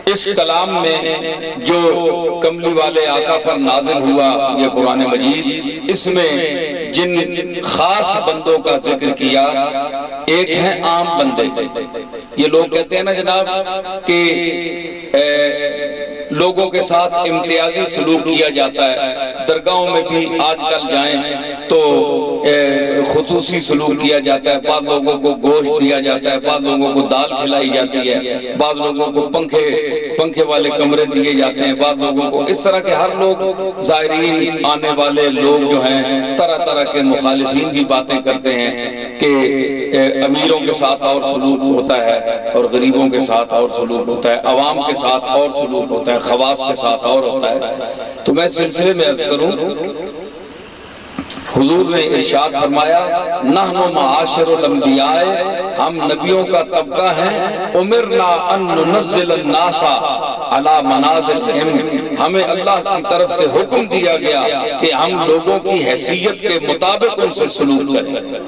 اس کلام میں جو کملی والے آقا پر نازل ہوا یہ قرآن مجید، اس میں جن خاص بندوں کا ذکر کیا، ایک ہیں عام بندے۔ یہ لوگ کہتے ہیں نا جناب کہ لوگوں کے ساتھ امتیازی سلوک کیا جاتا ہے، درگاہوں میں بھی آج کل جائیں تو خصوصی سلوک کیا جاتا ہے، بعض لوگوں کو گوشت دیا جاتا ہے، بعض لوگوں کو دال کھلائی جاتی ہے، بعض لوگوں کو پنکھے والے کمرے دیے جاتے ہیں، بعض لوگوں کو اس طرح کے، ہر لوگ زائرین آنے والے لوگ جو ہیں طرح طرح کے مخالفین بھی باتیں کرتے ہیں کہ امیروں کے ساتھ اور سلوک ہوتا ہے اور غریبوں کے ساتھ اور سلوک ہوتا ہے، عوام کے ساتھ اور سلوک ہوتا ہے، خواص کے ساتھ اور ہوتا ہے۔ تو میں سلسلے میں عرض کروں، حضور نے ارشاد فرمایا نحن معاشر الانبیاء، ہم نبیوں کا طبقہ ہیں، امرنا ان ننزل الناس علی منازلہم، ہمیں اللہ کی طرف سے حکم دیا گیا کہ ہم لوگوں کی حیثیت کے مطابق ان سے سلوک کریں۔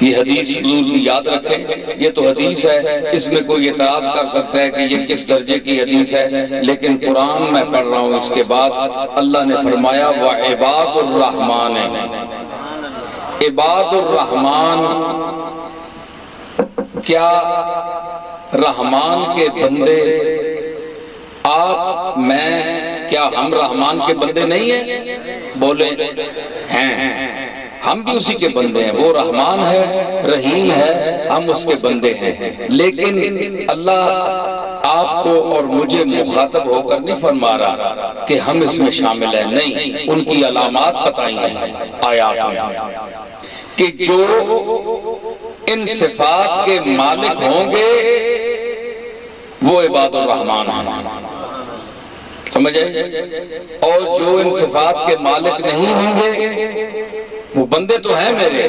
یہ حدیث حضور کی یاد رکھیں، یہ تو حدیث ہے، اس میں کوئی اعتراض کر سکتا ہے کہ یہ کس درجے کی حدیث ہے، لیکن قرآن میں پڑھ رہا ہوں اس کے بعد اللہ نے فرمایا وعباد الرحمن، عباد الرحمن، کیا رحمان کے بندے آپ میں، کیا ہم رحمان کے بندے نہیں ہیں؟ بولیں ہیں، ہم بھی اسی کے بندے ہیں، وہ رحمان ہے، رحیم ہے، ہم اس کے بندے ہیں، لیکن اللہ آپ کو اور مجھے مخاطب ہو کر نہیں فرما رہا کہ ہم اس میں شامل ہیں، نہیں، ان کی علامات بتائی ہیں آیات میں کہ جو ان صفات کے مالک ہوں گے وہ عباد الرحمان ہیں، سمجھے؟ اور جو ان صفات کے مالک نہیں ہوں گے وہ بندے تو ہیں میرے،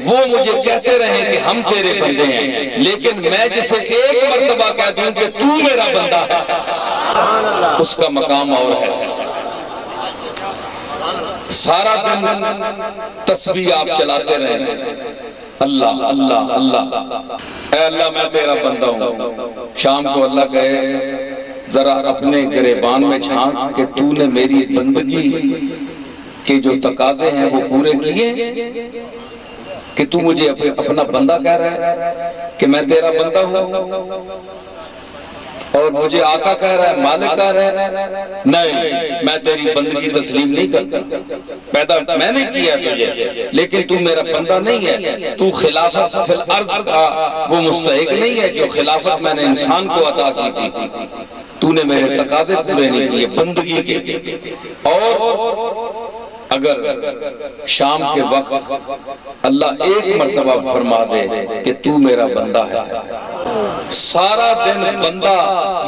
وہ مجھے کہتے رہیں کہ ہم تیرے بندے ہیں، لیکن میں جسے ایک مرتبہ کہہ دوں کہ تو میرا بندہ ہے، اس کا مقام اور ہے۔ سارا دن تسبیح آپ چلاتے رہیں، اللہ اللہ اللہ، اے اللہ میں تیرا بندہ ہوں، شام کو اللہ کہے ذرا اپنے گریبان میں جھانک کہ تو نے میری بندگی کہ جو تقاضے ہیں وہ پورے کیے، کہ تو مجھے اپنا بندہ کہہ رہا ہے کہ میں تیرا بندہ ہوں، اور مجھے آقا کہہ رہا ہے، مالک کہہ رہا ہے، نہیں میں تیری بندگی تسلیم نہیں کرتا، پیدا میں نے کیا تجھے لیکن تو میرا بندہ نہیں ہے، تو خلافت فی الارض کا وہ مستحق نہیں ہے جو خلافت میں نے انسان کو عطا کی تھی، تو نے میرے تقاضے پورے نہیں کیے بندگی کے۔ اور اگر شام کے وقت اللہ ایک مرتبہ فرما دے کہ تو میرا بندہ ہے، سارا دن بندہ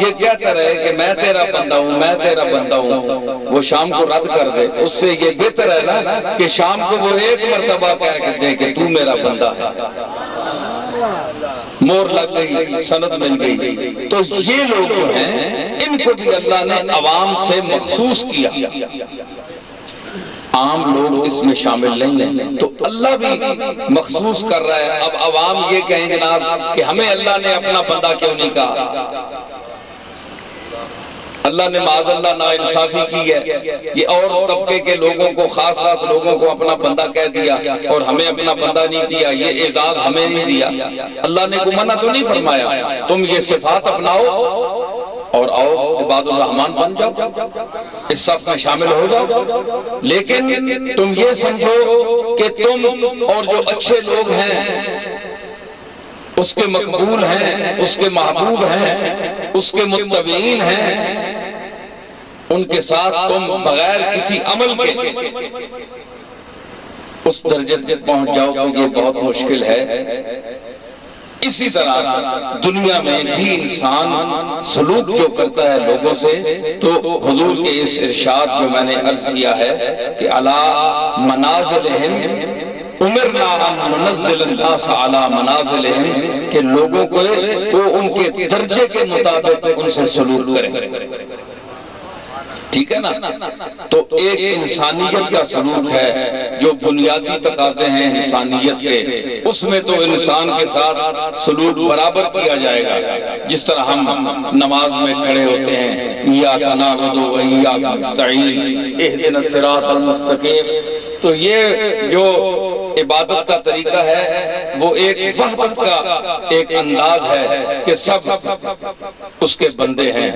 یہ کہتا رہے کہ میں تیرا بندہ ہوں، میں تیرا بندہ ہوں، وہ شام کو رد کر دے، اس سے یہ بہتر ہے نا کہ شام کو وہ ایک مرتبہ کہہ دے کہ تو میرا بندہ ہے، مور لگ گئی، سند مل گئی۔ تو یہ لوگ جو ہیں ان کو بھی اللہ نے عوام سے مخصوص کیا، عام لوگ اس میں شامل نہیں ہیں، تو اللہ بھی مخصوص کر رہا ہے۔ اب عوام یہ کہیں جناب کہ ہمیں اللہ نے اپنا بندہ کیوں نہیں کہا، اللہ نے معاذ اللہ ناانصافی کی ہے، یہ اور طبقے کے لوگوں کو، خاص خاص لوگوں کو اپنا بندہ کہہ دیا اور ہمیں اپنا بندہ نہیں دیا، یہ اعزاز ہمیں نہیں دیا۔ اللہ نے کو منع تو نہیں فرمایا تم یہ صفات اپناؤ اور آؤ عباد الرحمن بن جاؤ، اس صف میں شامل ہو جاؤ، لیکن تم یہ سمجھو کہ تم اور جو اچھے لوگ ہیں اس کے مقبول ہیں، اس کے محبوب ہیں، اس کے متبعین ہیں، ان کے ساتھ تم بغیر کسی عمل کے اس درجے تک پہنچ جاؤ تو یہ بہت مشکل ہے۔ اسی طرح دنیا میں بھی انسان سلوک جو کرتا ہے لوگوں سے، تو حضور کے اس ارشاد جو میں نے عرض کیا ہے کہ علی منازلہم امرنا ان ننزل الناس علی منازلہم، کہ لوگوں کو وہ ان کے درجے کے مطابق ان سے سلوک کریں۔ ٹھیک ہے نا؟ تو ایک انسانیت کا سلوک ہے جو بنیادی تقاضے ہیں انسانیت کے، اس میں تو انسان کے ساتھ سلوک برابر کیا جائے گا۔ جس طرح ہم نماز میں کھڑے ہوتے ہیں، ایاک نعبد و ایاک نستعین اہدنا الصراط المستقیم، تو یہ جو عبادت کا طریقہ ہے وہ ایک وحدت کا ایک انداز ہے کہ سب اس کے بندے ہیں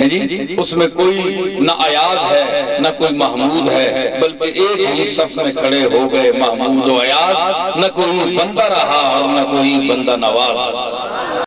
جی، اس میں کوئی نہ ایاز ہے نہ کوئی محمود ہے، بلکہ ایک ہی صف میں کھڑے ہو گئے محمود و ایاز، نہ کوئی بندہ رہا اور نہ کوئی بندہ نواز۔